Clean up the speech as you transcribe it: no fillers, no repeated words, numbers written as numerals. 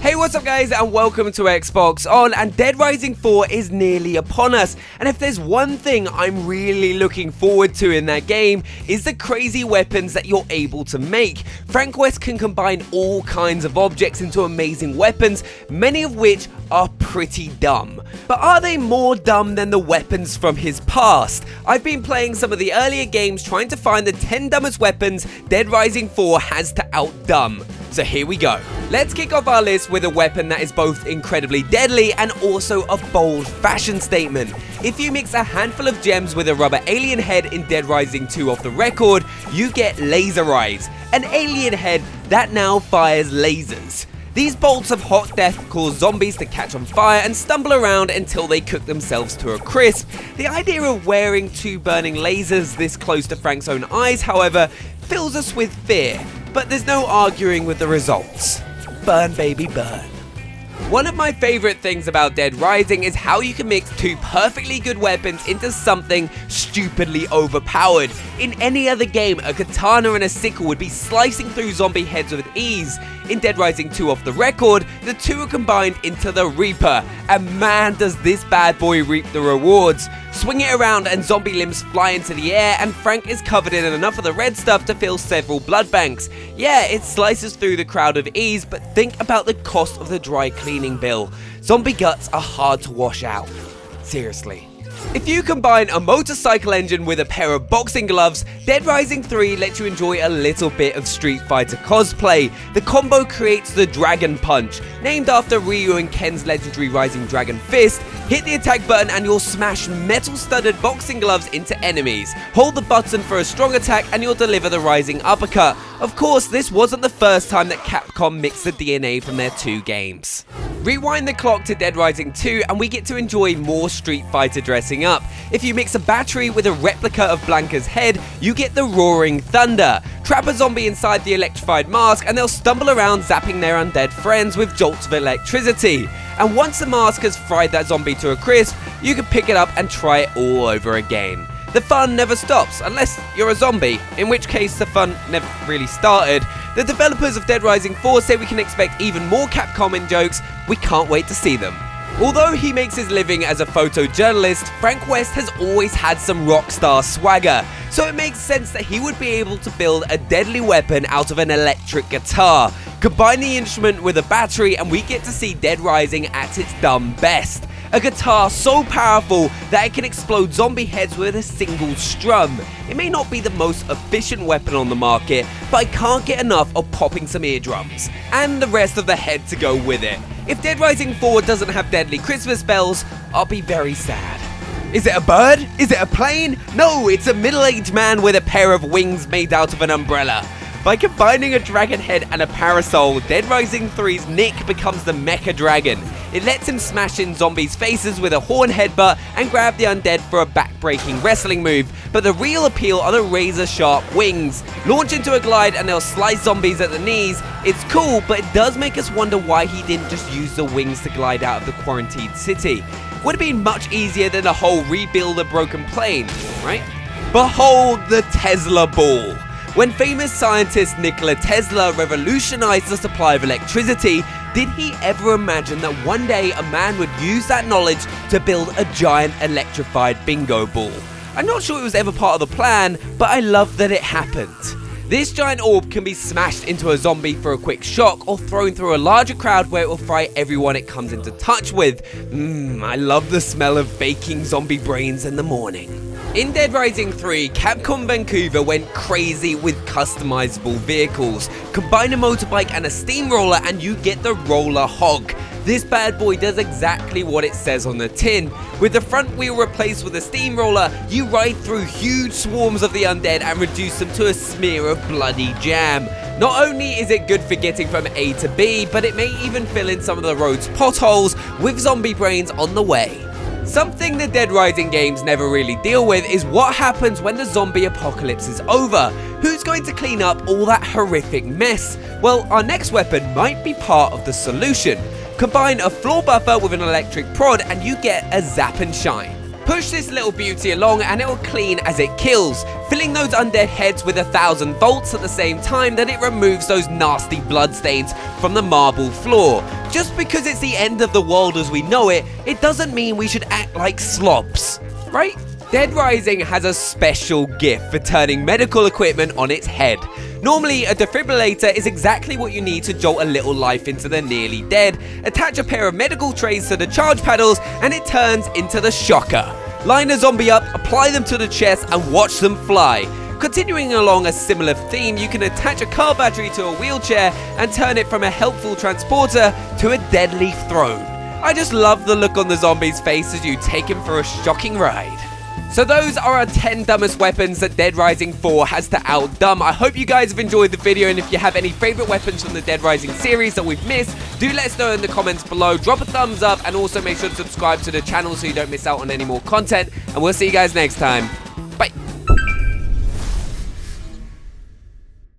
Hey, what's up guys, and welcome to Xbox On, and Dead Rising 4 is nearly upon us, and if there's one thing I'm really looking forward to in that game, is the crazy weapons that you're able to make. Frank West can combine all kinds of objects into amazing weapons, many of which are pretty dumb. But are they more dumb than the weapons from his past? I've been playing some of the earlier games trying to find the 10 dumbest weapons Dead Rising 4 has to out-dumb. So here we go. Let's kick off our list with a weapon that is both incredibly deadly and also a bold fashion statement. If you mix a handful of gems with a rubber alien head in Dead Rising 2 off the record, you get Laser Eyes, an alien head that now fires lasers. These bolts of hot death cause zombies to catch on fire and stumble around until they cook themselves to a crisp. The idea of wearing two burning lasers this close to Frank's own eyes, however, fills us with fear. But there's no arguing with the results. Burn, baby, burn. One of my favorite things about Dead Rising is how you can mix two perfectly good weapons into something stupidly overpowered. In any other game, a katana and a sickle would be slicing through zombie heads with ease. In Dead Rising 2 off the record, the two are combined into the Reaper, and man does this bad boy reap the rewards. Swing it around and zombie limbs fly into the air, and Frank is covered in enough of the red stuff to fill several blood banks. Yeah, it slices through the crowd of ease, but think about the cost of the dry cleaning bill. Zombie guts are hard to wash out. Seriously. If you combine a motorcycle engine with a pair of boxing gloves, Dead Rising 3 lets you enjoy a little bit of Street Fighter cosplay. The combo creates the Dragon Punch, named after Ryu and Ken's legendary Rising Dragon Fist. Hit the attack button and you'll smash metal-studded boxing gloves into enemies. Hold the button for a strong attack and you'll deliver the Rising Uppercut. Of course, this wasn't the first time that Capcom mixed the DNA from their two games. Rewind the clock to Dead Rising 2 and we get to enjoy more Street Fighter dressing up. If you mix a battery with a replica of Blanca's head, you get the Roaring Thunder. Trap a zombie inside the electrified mask and they'll stumble around zapping their undead friends with jolts of electricity. And once the mask has fried that zombie to a crisp, you can pick it up and try it all over again. The fun never stops, unless you're a zombie, in which case the fun never really started. The developers of Dead Rising 4 say we can expect even more Capcom in jokes. We can't wait to see them. Although he makes his living as a photojournalist, Frank West has always had some rock star swagger, so it makes sense that he would be able to build a deadly weapon out of an electric guitar. Combine the instrument with a battery and we get to see Dead Rising at its dumb best. A guitar so powerful that it can explode zombie heads with a single strum. It may not be the most efficient weapon on the market, but I can't get enough of popping some eardrums, and the rest of the head to go with it. If Dead Rising 4 doesn't have deadly Christmas bells, I'll be very sad. Is it a bird? Is it a plane? No, it's a middle-aged man with a pair of wings made out of an umbrella. By combining a dragon head and a parasol, Dead Rising 3's Nick becomes the Mecha Dragon. It lets him smash in zombies' faces with a horn headbutt and grab the undead for a back-breaking wrestling move, but the real appeal are the razor-sharp wings. Launch into a glide and they'll slice zombies at the knees. It's cool, but it does make us wonder why he didn't just use the wings to glide out of the quarantined city. Would have been much easier than the whole rebuild a broken plane, right? Behold the Tesla Ball. When famous scientist Nikola Tesla revolutionized the supply of electricity, did he ever imagine that one day a man would use that knowledge to build a giant electrified bingo ball? I'm not sure it was ever part of the plan, but I love that it happened. This giant orb can be smashed into a zombie for a quick shock or thrown through a larger crowd where it will fry everyone it comes into touch with. I love the smell of baking zombie brains in the morning. In Dead Rising 3, Capcom Vancouver went crazy with customizable vehicles. Combine a motorbike and a steamroller and you get the roller Hawg. This bad boy does exactly what it says on the tin. With the front wheel replaced with a steamroller, you ride through huge swarms of the undead and reduce them to a smear of bloody jam. Not only is it good for getting from A to B, but it may even fill in some of the road's potholes with zombie brains on the way. Something the Dead Rising games never really deal with is what happens when the zombie apocalypse is over. Who's going to clean up all that horrific mess? Well, our next weapon might be part of the solution. Combine a floor buffer with an electric prod and you get a Zap and Shine. Push this little beauty along and it will clean as it kills. filling those undead heads with 1,000 volts at the same time that it removes those nasty bloodstains from the marble floor. Just because it's the end of the world as we know it, it doesn't mean we should act like slobs, right? Dead Rising has a special gift for turning medical equipment on its head. Normally, a defibrillator is exactly what you need to jolt a little life into the nearly dead. Attach a pair of medical trays to the charge paddles and it turns into the shocker. Line a zombie up, apply them to the chest and watch them fly. Continuing along a similar theme, you can attach a car battery to a wheelchair and turn it from a helpful transporter to a deadly throne. I just love the look on the zombie's face as you take him for a shocking ride. So those are our 10 dumbest weapons that Dead Rising 4 has to outdumb. I hope you guys have enjoyed the video, and if you have any favourite weapons from the Dead Rising series that we've missed, do let us know in the comments below. Drop a thumbs up and also make sure to subscribe to the channel so you don't miss out on any more content, and we'll see you guys next time.